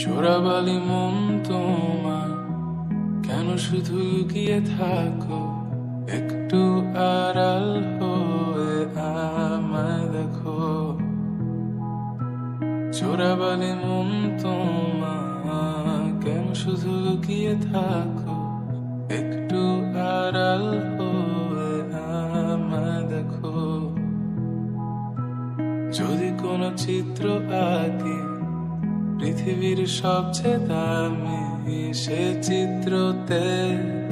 চোরাবালি মন তোমার কেন শুধু লুকিয়ে থাকো? একটু আড়াল হয়ে আমায় দেখো। চোরাবালি মন তোমার কেন শুধু লুকিয়ে থাকো? একটু আড়াল হয়ে আমায় দেখো। যদি কোনো চিত্র আঁকি পৃথিবীর সবচেয়ে দামি, সে চিত্রতে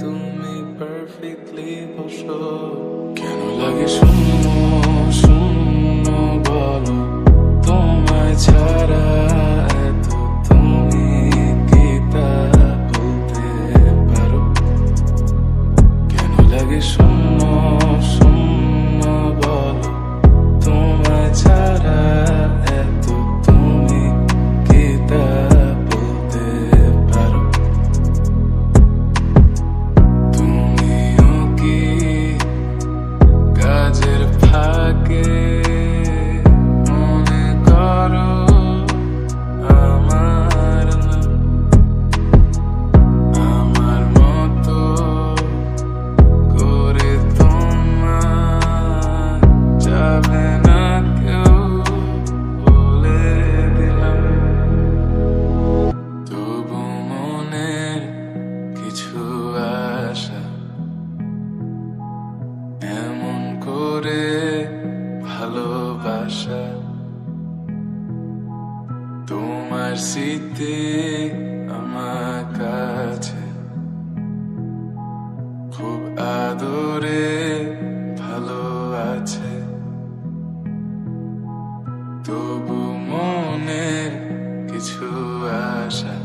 তুমি পারফেক্টলি বসো। কেন লাগে শূন্য শূন্য বলো, তোমায় ছাড়া এত তুমি কি তা বলতে পারো? কেন লাগে শূন্য শূন্য বলো, তোমায় ছাড়া এত তুমি কি তা বলতে পারো? তুমিও কি কাজের ফাঁকে মনে করো আমার না? আমার মতো করে তোমার যাবে না কেউ বলে দিলাম। তবু মনের কিছু আশা এমন করে ভালোবাসা, তোমার স্মৃতি আমার কাছে খুব আদরে ভালো আছে। তবু মনের কিছু আশা